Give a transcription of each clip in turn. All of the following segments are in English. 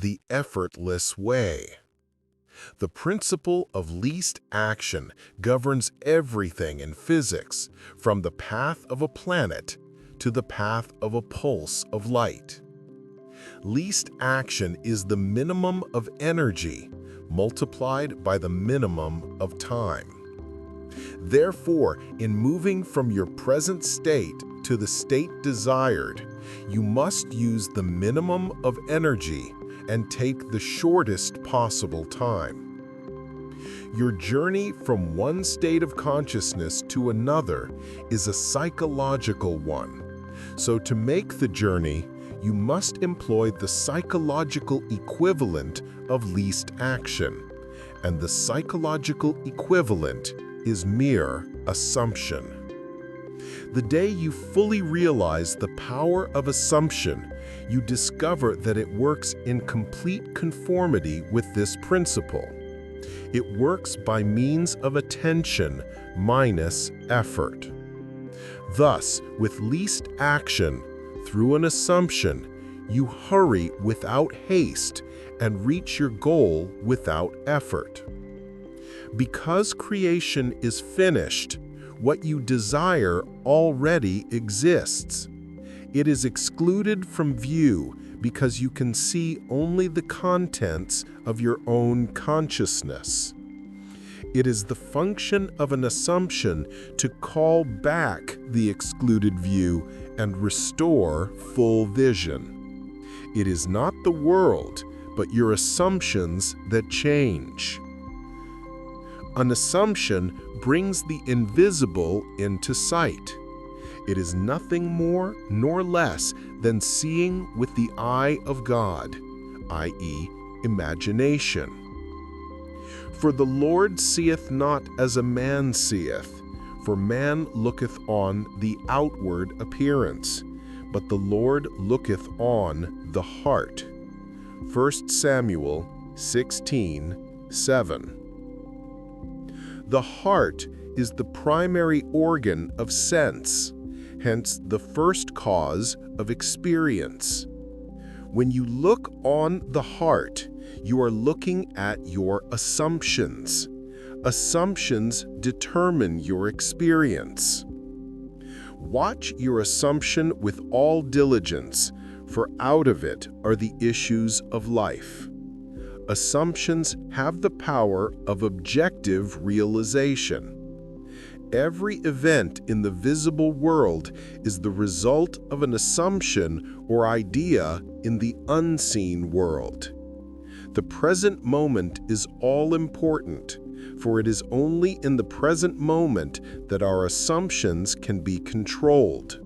the effortless way. The principle of least action governs everything in physics, from the path of a planet to the path of a pulse of light. Least action is the minimum of energy multiplied by the minimum of time. Therefore, in moving from your present state to the state desired, you must use the minimum of energy and take the shortest possible time. Your journey from one state of consciousness to another is a psychological one. So to make the journey, you must employ the psychological equivalent of least action, and the psychological equivalent is mere assumption. The day you fully realize the power of assumption, you discover that it works in complete conformity with this principle. It works by means of attention minus effort. Thus, with least action, through an assumption, you hurry without haste and reach your goal without effort. Because creation is finished, what you desire already exists. It is excluded from view because you can see only the contents of your own consciousness. It is the function of an assumption to call back the excluded view and restore full vision. It is not the world, but your assumptions that change. An assumption brings the invisible into sight. It is nothing more nor less than seeing with the eye of God, i.e., imagination. For the Lord seeth not as a man seeth, for man looketh on the outward appearance, but the Lord looketh on the heart. 1 Samuel 16:7. The heart is the primary organ of sense, hence the first cause of experience. When you look on the heart, you are looking at your assumptions. Assumptions determine your experience. Watch your assumption with all diligence, for out of it are the issues of life. Assumptions have the power of objective realization. Every event in the visible world is the result of an assumption or idea in the unseen world. The present moment is all important, for it is only in the present moment that our assumptions can be controlled.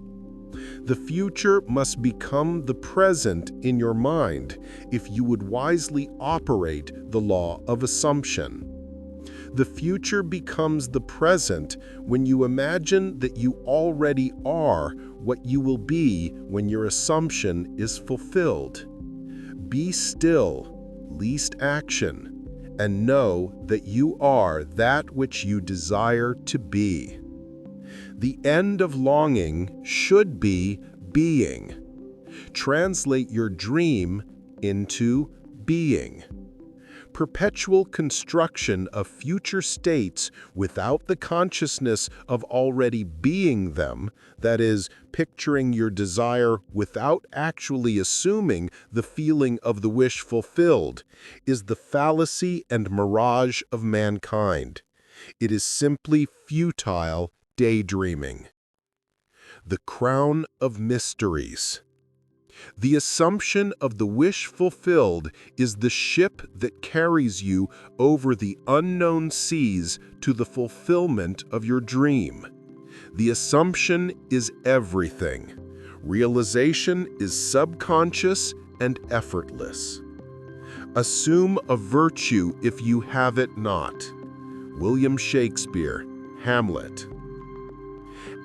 The future must become the present in your mind if you would wisely operate the law of assumption. The future becomes the present when you imagine that you already are what you will be when your assumption is fulfilled. Be still, least action, and know that you are that which you desire to be. The end of longing should be being. Translate your dream into being. Perpetual construction of future states without the consciousness of already being them, that is, picturing your desire without actually assuming the feeling of the wish fulfilled, is the fallacy and mirage of mankind. It is simply futile daydreaming. The crown of mysteries. The assumption of the wish fulfilled is the ship that carries you over the unknown seas to the fulfillment of your dream. The assumption is everything. Realization is subconscious and effortless. Assume a virtue if you have it not. William Shakespeare, Hamlet.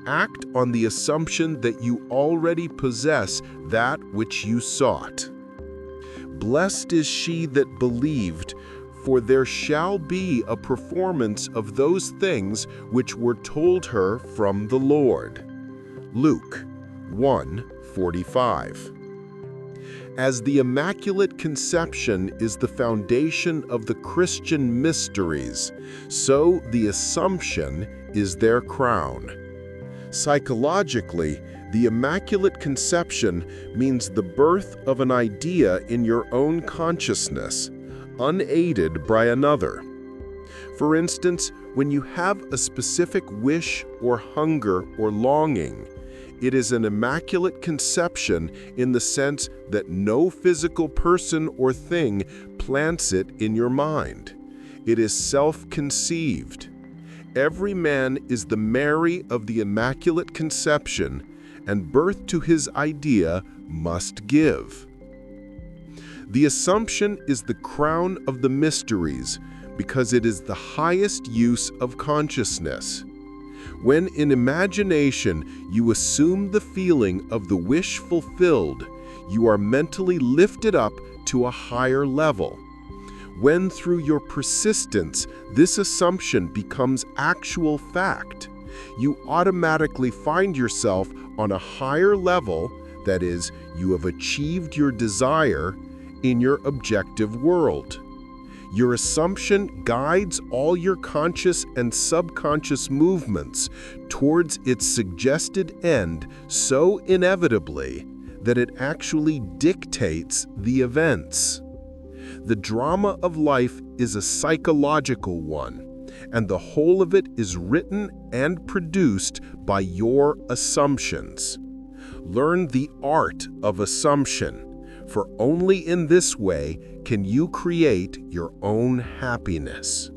Act on the assumption that you already possess that which you sought. Blessed is she that believed, for there shall be a performance of those things which were told her from the Lord. Luke 1:45. As the Immaculate Conception is the foundation of the Christian mysteries, so the Assumption is their crown. Psychologically, the Immaculate Conception means the birth of an idea in your own consciousness, unaided by another. For instance, when you have a specific wish or hunger or longing, it is an immaculate conception in the sense that no physical person or thing plants it in your mind. It is self-conceived. Every man is the Mary of the Immaculate Conception, and birth to his idea must give. The Assumption is the crown of the mysteries because it is the highest use of consciousness. When in imagination you assume the feeling of the wish fulfilled, you are mentally lifted up to a higher level. When through your persistence this assumption becomes actual fact, you automatically find yourself on a higher level, that is, you have achieved your desire in your objective world. Your assumption guides all your conscious and subconscious movements towards its suggested end so inevitably that it actually dictates the events. The drama of life is a psychological one, and the whole of it is written and produced by your assumptions. Learn the art of assumption, for only in this way can you create your own happiness.